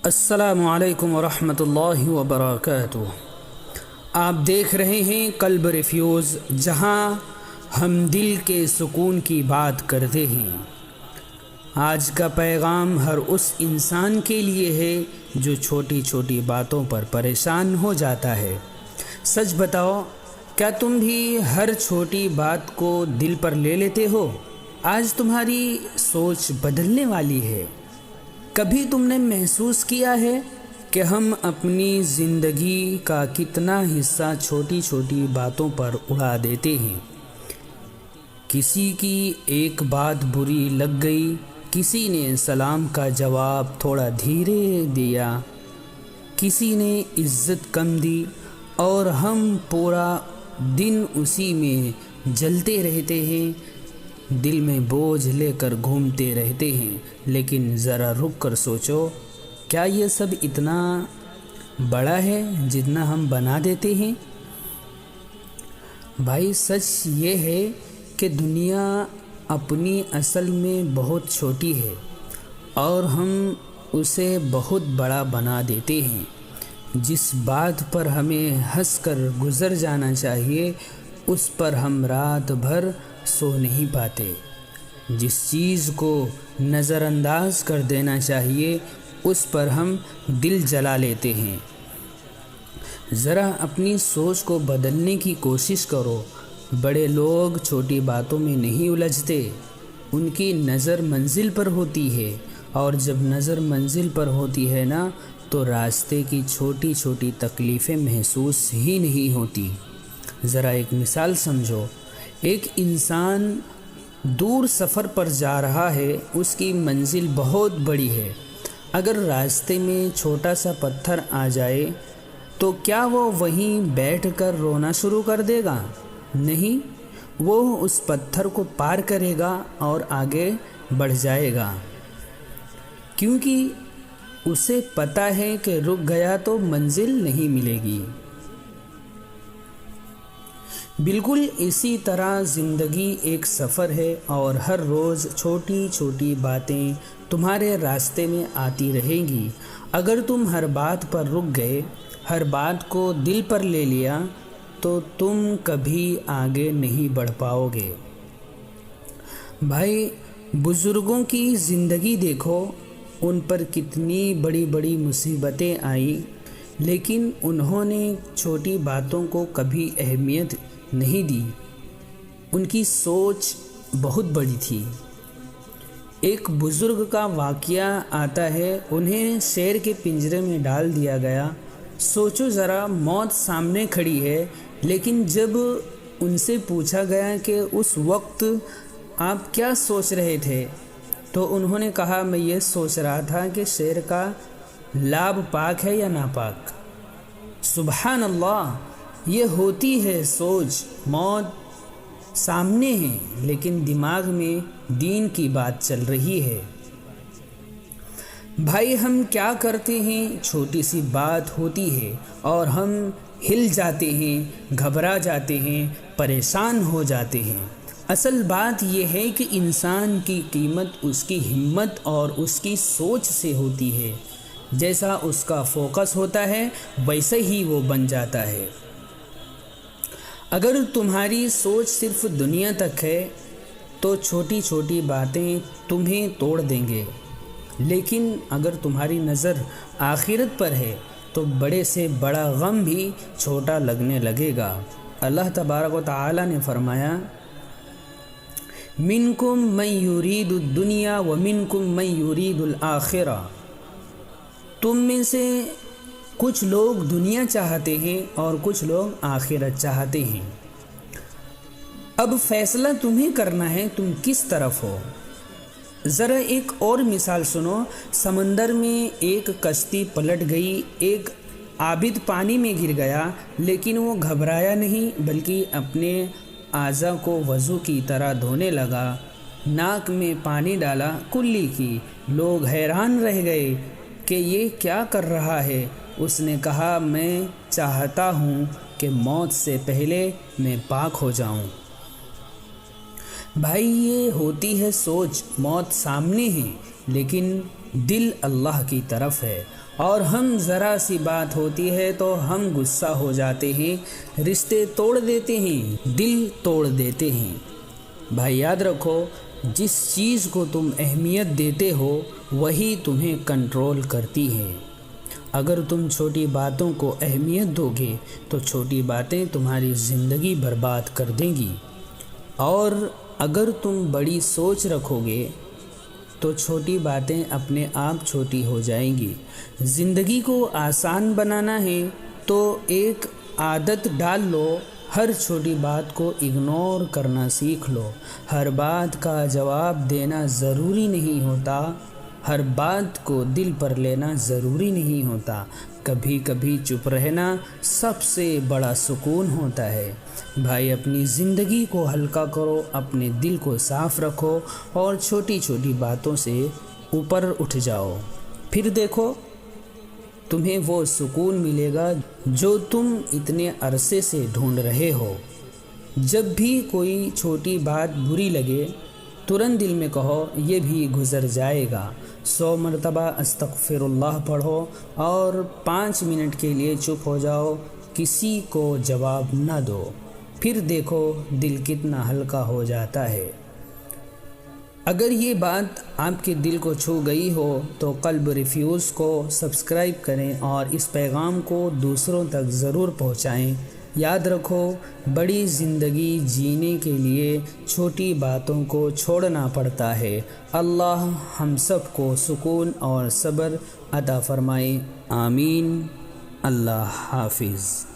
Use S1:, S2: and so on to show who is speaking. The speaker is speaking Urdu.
S1: السلام علیکم ورحمۃ اللہ وبرکاتہ۔ آپ دیکھ رہے ہیں قلب ریفیوز، جہاں ہم دل کے سکون کی بات کرتے ہیں۔ آج کا پیغام ہر اس انسان کے لیے ہے جو چھوٹی چھوٹی باتوں پر پریشان ہو جاتا ہے۔ سچ بتاؤ، کیا تم بھی ہر چھوٹی بات کو دل پر لے لیتے ہو؟ آج تمہاری سوچ بدلنے والی ہے۔ کبھی تم نے محسوس کیا ہے کہ ہم اپنی زندگی کا کتنا حصہ چھوٹی چھوٹی باتوں پر اڑا دیتے ہیں؟ کسی کی ایک بات بری لگ گئی، کسی نے سلام کا جواب تھوڑا دھیرے دیا، کسی نے عزت کم دی، اور ہم پورا دن اسی میں جلتے رہتے ہیں، دل میں بوجھ لے کر گھومتے رہتے ہیں۔ لیکن ذرا رک کر سوچو، کیا یہ سب اتنا بڑا ہے جتنا ہم بنا دیتے ہیں؟ بھائی، سچ یہ ہے کہ دنیا اپنی اصل میں بہت چھوٹی ہے اور ہم اسے بہت بڑا بنا دیتے ہیں۔ جس بات پر ہمیں ہنس کر گزر جانا چاہیے، اس پر ہم رات بھر سو نہیں پاتے۔ جس چیز کو نظر انداز کر دینا چاہیے، اس پر ہم دل جلا لیتے ہیں۔ ذرا اپنی سوچ کو بدلنے کی کوشش کرو۔ بڑے لوگ چھوٹی باتوں میں نہیں الجھتے، ان کی نظر منزل پر ہوتی ہے، اور جب نظر منزل پر ہوتی ہے نا، تو راستے کی چھوٹی چھوٹی تکلیفیں محسوس ہی نہیں ہوتی۔ ذرا ایک مثال سمجھو، ایک انسان دور سفر پر جا رہا ہے، اس کی منزل بہت بڑی ہے۔ اگر راستے میں چھوٹا سا پتھر آ جائے تو کیا وہ وہیں بیٹھ کر رونا شروع کر دے گا؟ نہیں، وہ اس پتھر کو پار کرے گا اور آگے بڑھ جائے گا، کیونکہ اسے پتہ ہے کہ رک گیا تو منزل نہیں ملے گی۔ بالکل اسی طرح زندگی ایک سفر ہے، اور ہر روز چھوٹی چھوٹی باتیں تمہارے راستے میں آتی رہیں گی۔ اگر تم ہر بات پر رک گئے، ہر بات کو دل پر لے لیا، تو تم کبھی آگے نہیں بڑھ پاؤ گے۔ بھائی، بزرگوں کی زندگی دیکھو، ان پر کتنی بڑی بڑی مصیبتیں آئیں، لیکن انہوں نے چھوٹی باتوں کو کبھی اہمیت نہیں دی۔ ان کی سوچ بہت بڑی تھی۔ ایک بزرگ کا واقعہ آتا ہے، انہیں شیر کے پنجرے میں ڈال دیا گیا۔ سوچو ذرا، موت سامنے کھڑی ہے، لیکن جب ان سے پوچھا گیا کہ اس وقت آپ کیا سوچ رہے تھے، تو انہوں نے کہا، میں یہ سوچ رہا تھا کہ شیر کا لاب پاک ہے یا ناپاک۔ سبحان اللہ! یہ ہوتی ہے سوچ۔ موت سامنے ہے، لیکن دماغ میں دین کی بات چل رہی ہے۔ بھائی، ہم کیا کرتے ہیں، چھوٹی سی بات ہوتی ہے اور ہم ہل جاتے ہیں، گھبرا جاتے ہیں، پریشان ہو جاتے ہیں۔ اصل بات یہ ہے کہ انسان کی قیمت اس کی ہمت اور اس کی سوچ سے ہوتی ہے۔ جیسا اس کا فوکس ہوتا ہے، ویسے ہی وہ بن جاتا ہے۔ اگر تمہاری سوچ صرف دنیا تک ہے تو چھوٹی چھوٹی باتیں تمہیں توڑ دیں گے، لیکن اگر تمہاری نظر آخرت پر ہے تو بڑے سے بڑا غم بھی چھوٹا لگنے لگے گا۔ اللہ تبارک و تعالی نے فرمایا، منکم من یرید الدنیا ومنکم من یرید الآخرہ۔ تم میں سے کچھ لوگ دنیا چاہتے ہیں اور کچھ لوگ آخرت چاہتے ہیں۔ اب فیصلہ تمہیں کرنا ہے، تم کس طرف ہو۔ ذرا ایک اور مثال سنو۔ سمندر میں ایک کشتی پلٹ گئی، ایک عابد پانی میں گر گیا، لیکن وہ گھبرایا نہیں، بلکہ اپنے اعضاء کو وضو کی طرح دھونے لگا، ناک میں پانی ڈالا، کلی کی۔ لوگ حیران رہ گئے کہ یہ کیا کر رہا ہے۔ اس نے کہا، میں چاہتا ہوں کہ موت سے پہلے میں پاک ہو جاؤں۔ بھائی، یہ ہوتی ہے سوچ۔ موت سامنے ہے، لیکن دل اللہ کی طرف ہے، اور ہم ذرا سی بات ہوتی ہے تو ہم غصہ ہو جاتے ہیں، رشتے توڑ دیتے ہیں، دل توڑ دیتے ہیں۔ بھائی یاد رکھو، جس چیز کو تم اہمیت دیتے ہو وہی تمہیں کنٹرول کرتی ہے۔ اگر تم چھوٹی باتوں کو اہمیت دو گے تو چھوٹی باتیں تمہاری زندگی برباد کر دیں گی، اور اگر تم بڑی سوچ رکھو گے تو چھوٹی باتیں اپنے آپ چھوٹی ہو جائیں گی۔ زندگی کو آسان بنانا ہے تو ایک عادت ڈال لو، ہر چھوٹی بات کو اگنور کرنا سیکھ لو۔ ہر بات کا جواب دینا ضروری نہیں ہوتا، ہر بات کو دل پر لینا ضروری نہیں ہوتا، کبھی کبھی چپ رہنا سب سے بڑا سکون ہوتا ہے۔ بھائی اپنی زندگی کو ہلکا کرو، اپنے دل کو صاف رکھو اور چھوٹی چھوٹی باتوں سے اوپر اٹھ جاؤ، پھر دیکھو تمہیں وہ سکون ملے گا جو تم اتنے عرصے سے ڈھونڈ رہے ہو۔ جب بھی کوئی چھوٹی بات بری لگے ترنت دل میں کہو یہ بھی گزر جائے گا۔ 100 مرتبہ استغفر اللہ پڑھو اور 5 منٹ کے لیے چپ ہو جاؤ، کسی کو جواب نہ دو، پھر دیکھو دل کتنا ہلکا ہو جاتا ہے۔ اگر یہ بات آپ کے دل کو چھو گئی ہو تو قلب ریویوز کو سبسکرائب کریں اور اس پیغام کو دوسروں تک ضرور پہنچائیں۔ یاد رکھو، بڑی زندگی جینے کے لیے چھوٹی باتوں کو چھوڑنا پڑتا ہے۔ اللہ ہم سب کو سکون اور صبر عطا فرمائے، آمین۔ اللہ حافظ۔